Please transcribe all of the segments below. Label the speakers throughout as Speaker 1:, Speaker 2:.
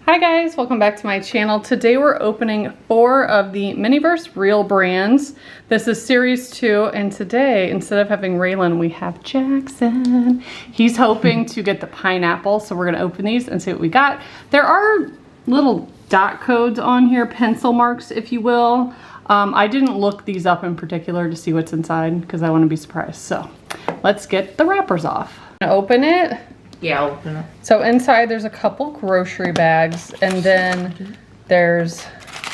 Speaker 1: Hi guys, welcome back to my channel. Today we're opening 4 of the Miniverse Real brands. This is series 2, and today instead of having Raylan, we have Jackson. He's hoping to get the pineapple, so we're gonna open these and see what we got. There are little dot codes on here, pencil marks if you will. I didn't look these up in particular to see what's inside because I want to be surprised. So let's get the wrappers off. Open it.
Speaker 2: Yeah, I'll open it.
Speaker 1: So inside there's a couple grocery bags, and then there's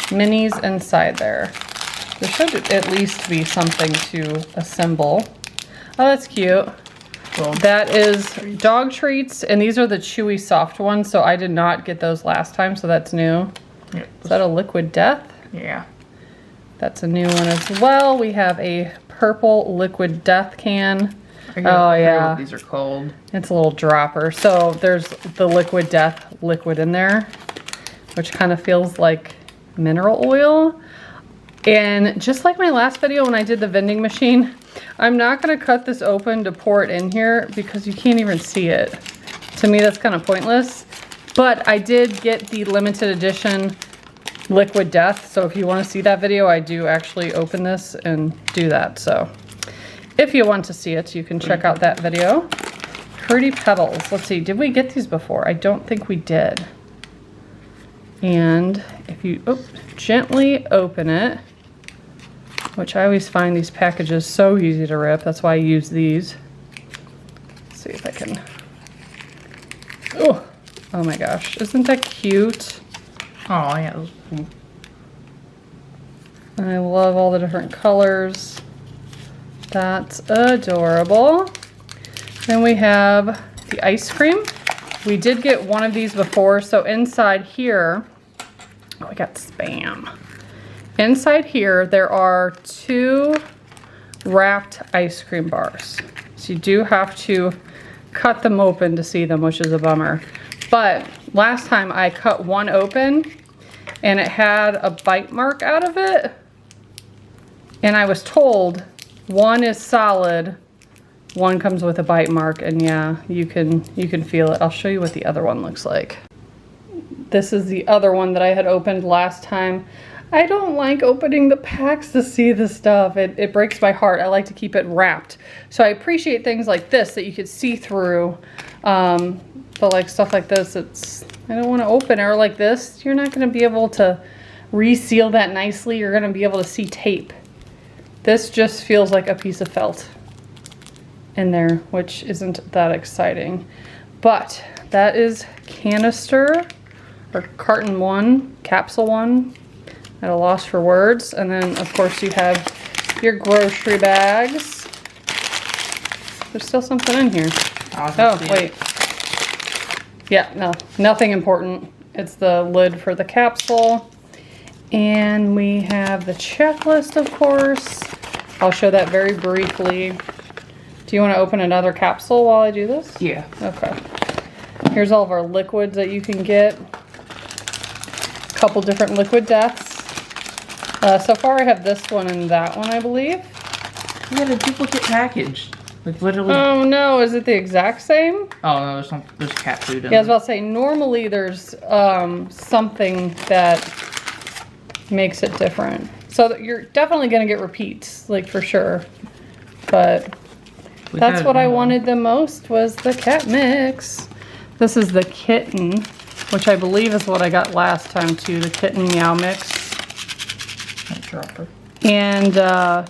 Speaker 1: minis inside there. There should at least be something to assemble. Oh, that's cute.
Speaker 2: Cool.
Speaker 1: That is dog treats, and these are the chewy soft ones, so I did not get those last time, so that's new.
Speaker 2: Yeah.
Speaker 1: Is that a liquid death?
Speaker 2: Yeah.
Speaker 1: That's a new one as well. We have a purple liquid death can.
Speaker 2: Oh
Speaker 1: yeah.
Speaker 2: These are cold.
Speaker 1: It's a little dropper. So there's the liquid death liquid in there, which kind of feels like mineral oil. And just like my last video when I did the vending machine, I'm not gonna cut this open to pour it in here because you can't even see it. To me, that's kind of pointless. But I did get the limited edition liquid death. So if you want to see that video, I do actually open this and do that. So if you want to see it, you can check out that video. Fruity Pebbles. Let's see, did we get these before? I don't think we did. And if you gently open it, which I always find these packages so easy to rip, that's why I use these. Let's see if I can. Oh my gosh, isn't that cute?
Speaker 2: Oh yeah, those are cool.
Speaker 1: I love all the different colors. That's adorable. Then we have the ice cream. We did get one of these before, so inside here, oh, we got Spam. Inside here, there are 2 wrapped ice cream bars. So you do have to cut them open to see them, which is a bummer. But last time I cut one open and it had a bite mark out of it. And I was told one is solid, one comes with a bite mark, and yeah, you can feel it. I'll show you what the other one looks like. This is the other one that I had opened last time. I don't like opening the packs to see the stuff. It breaks my heart. I like to keep it wrapped. So I appreciate things like this that you could see through. But like stuff like this, I don't want to open it. Or like this, you're not going to be able to reseal that nicely. You're going to be able to see tape. This just feels like a piece of felt in there, which isn't that exciting. But that is canister, or carton 1, capsule 1. At a loss for words. And then of course you have your grocery bags. There's still something in here. Oh, wait. Yeah, no, nothing important. It's the lid for the capsule. And we have the checklist, of course. I'll show that very briefly. Do you want to open another capsule while I do this?
Speaker 2: Yeah.
Speaker 1: Okay. Here's all of our liquids that you can get. A couple different liquid deaths. So far I have this one and that one, I believe.
Speaker 2: We had a duplicate package. Like literally.
Speaker 1: Oh no, is it the exact same?
Speaker 2: Oh no, there's cat food in
Speaker 1: Yeah, I was about to say, normally there's something that makes it different. So you're definitely gonna get repeats, like for sure. But that's what I wanted the most, was the cat mix. This is the kitten, which I believe is what I got last time too, the kitten meow mix.
Speaker 2: Dropper.
Speaker 1: And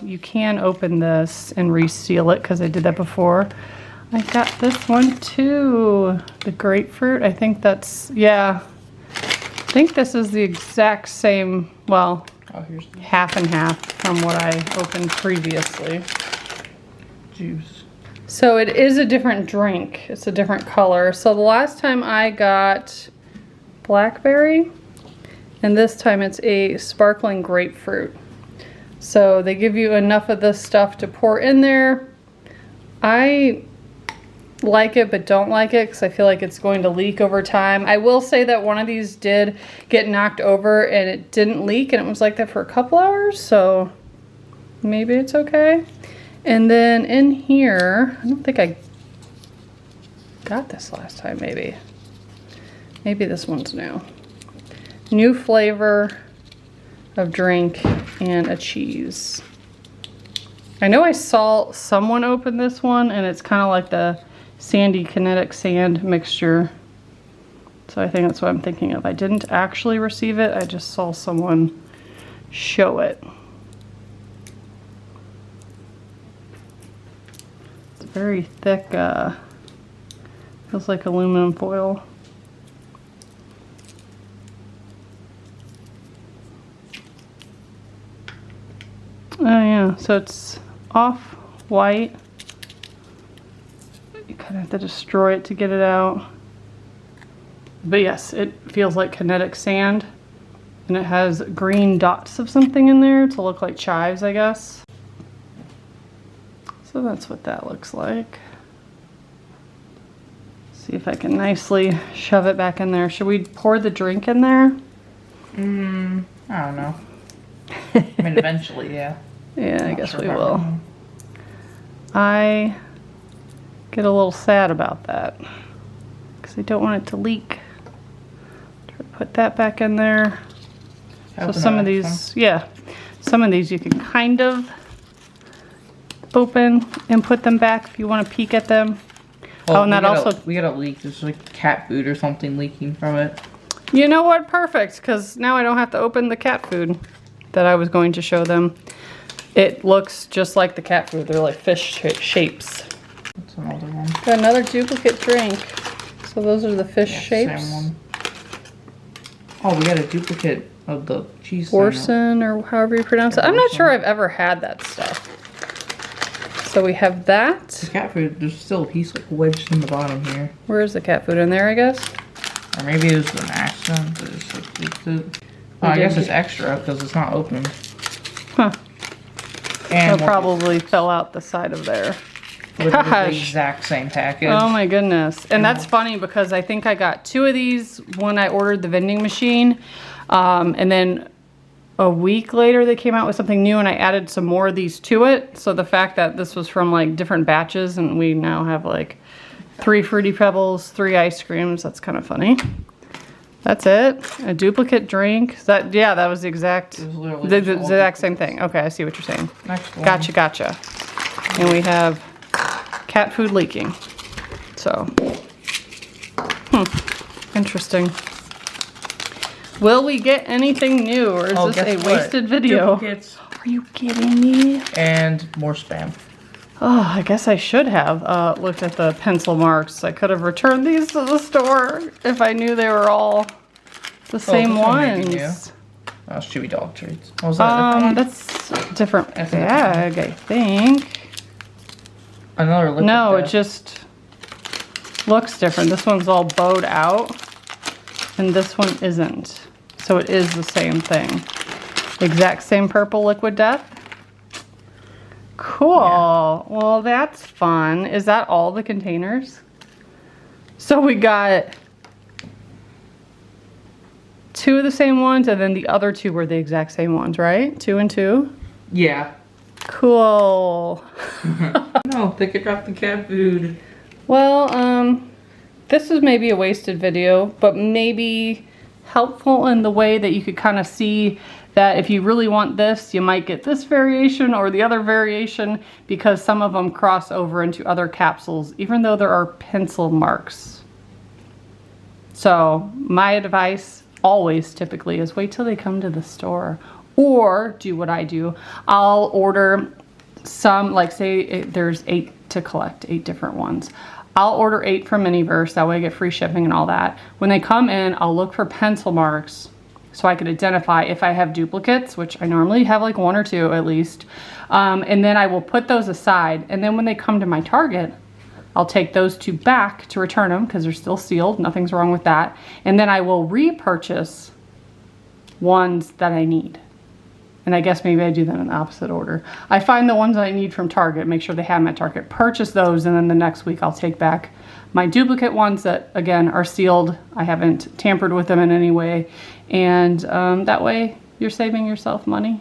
Speaker 1: you can open this and reseal it because I did that before. I got this one too, the grapefruit. I think that's, yeah. I think this is the exact same, well,
Speaker 2: here's
Speaker 1: half and half from what I opened previously.
Speaker 2: Juice.
Speaker 1: So it is a different drink. It's a different color. So the last time I got blackberry, and this time it's a sparkling grapefruit. So they give you enough of this stuff to pour in there. I like it but don't like it because I feel like it's going to leak over time. I will say that one of these did get knocked over and it didn't leak, and it was like that for a couple hours, so maybe it's okay. And then in here, I don't think I got this last time, maybe. Maybe this one's new. new flavor of drink and a cheese. I know I saw someone open this one, and it's kind of like the sandy kinetic sand mixture. So I think that's what I'm thinking of. I didn't actually receive it, I just saw someone show it. It's very thick, feels like aluminum foil. Oh yeah, so it's off-white. You kind of have to destroy it to get it out. But yes, it feels like kinetic sand. And it has green dots of something in there to look like chives, I guess. So that's what that looks like. See if I can nicely shove it back in there. Should we pour the drink in there?
Speaker 2: I don't know. I mean, eventually, yeah.
Speaker 1: Yeah, I guess we will. I get a little sad about that because I don't want it to leak. Try to put that back in there. So some of these, yeah, some of these you can kind of open and put them back if you want to peek at them.
Speaker 2: Well,
Speaker 1: oh, and that also...
Speaker 2: We got a leak. There's like cat food or something leaking from it.
Speaker 1: You know what? Perfect, because now I don't have to open the cat food that I was going to show them. It looks just like the cat food. They're like fish shapes.
Speaker 2: That's another one.
Speaker 1: Got another duplicate drink. So those are the fish shapes.
Speaker 2: Same one. Oh, we got a duplicate of the cheese.
Speaker 1: Orson, or however you pronounce it. I'm not sure I've ever had that stuff. So we have that.
Speaker 2: The cat food, there's still a piece like wedged in the bottom here.
Speaker 1: Where is the cat food? In there, I guess?
Speaker 2: Or maybe it was an accident. But it's like, oh, I guess it's extra because it's not open.
Speaker 1: Huh.
Speaker 2: And
Speaker 1: it probably fell out the side of there.
Speaker 2: With the exact same package.
Speaker 1: Oh my goodness. And that's funny because I think I got 2 of these when I ordered the vending machine. And then a week later they came out with something new and I added some more of these to it. So the fact that this was from like different batches and we now have like 3 Fruity Pebbles, 3 ice creams. That's kind of funny. That's it. A duplicate drink. That, yeah, that was the exact, the exact same thing. Okay, I see what you're saying.
Speaker 2: Next one.
Speaker 1: Gotcha, gotcha. And we have cat food leaking. So, interesting. Will we get anything new, or is this a wasted video?
Speaker 2: Duplicates.
Speaker 1: Are you kidding me?
Speaker 2: And more spam.
Speaker 1: Oh, I guess I should have looked at the pencil marks. I could have returned these to the store if I knew they were all the same ones.
Speaker 2: Oh, Chewy Dog Treats. What was that?
Speaker 1: That's a different bag, I think.
Speaker 2: Another liquid
Speaker 1: No,
Speaker 2: death.
Speaker 1: it just looks different. This one's all bowed out, and this one isn't. So it is the same thing. Exact same purple liquid death. Cool. Yeah. Well, that's fun. Is that all the containers? So we got 2 of the same ones, and then the other 2 were the exact same ones, right? 2 and 2?
Speaker 2: Yeah.
Speaker 1: Cool.
Speaker 2: No, they could drop the cat food.
Speaker 1: Well, this is maybe a wasted video, but maybe helpful in the way that you could kind of see that if you really want this, you might get this variation or the other variation, because some of them cross over into other capsules, even though there are pencil marks. So my advice always typically is wait till they come to the store, or do what I do. I'll order some, like say there's 8 to collect, 8 different ones. I'll order 8 from Miniverse, that way I get free shipping and all that. When they come in, I'll look for pencil marks so I could identify if I have duplicates, which I normally have like 1 or 2 at least. And then I will put those aside. And then when they come to my Target, I'll take those 2 back to return them because they're still sealed. Nothing's wrong with that. And then I will repurchase ones that I need. And I guess maybe I do them in the opposite order. I find the ones I need from Target, make sure they have them at Target, purchase those, and then the next week I'll take back my duplicate ones that, again, are sealed. I haven't tampered with them in any way. And that way you're saving yourself money,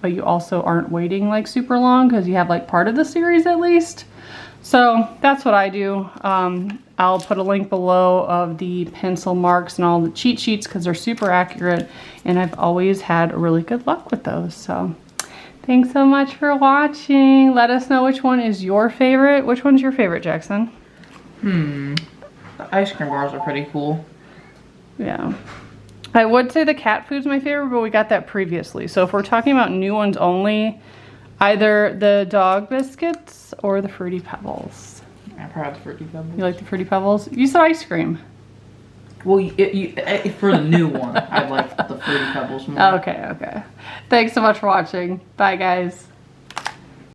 Speaker 1: but you also aren't waiting like super long because you have like part of the series at least. So that's what I do. I'll put a link below of the pencil marks and all the cheat sheets because they're super accurate, and I've always had really good luck with those. So thanks so much for watching. Let us know which one is your favorite. Which one's your favorite, Jackson?
Speaker 2: The ice cream bars are pretty cool.
Speaker 1: Yeah. I would say the cat food's my favorite, but we got that previously. So if we're talking about new ones only, either the dog biscuits or the Fruity Pebbles.
Speaker 2: I probably have the Fruity Pebbles.
Speaker 1: You like the Fruity Pebbles? You said ice cream.
Speaker 2: Well, for the new one, I like the Fruity Pebbles more.
Speaker 1: Okay, okay. Thanks so much for watching. Bye, guys.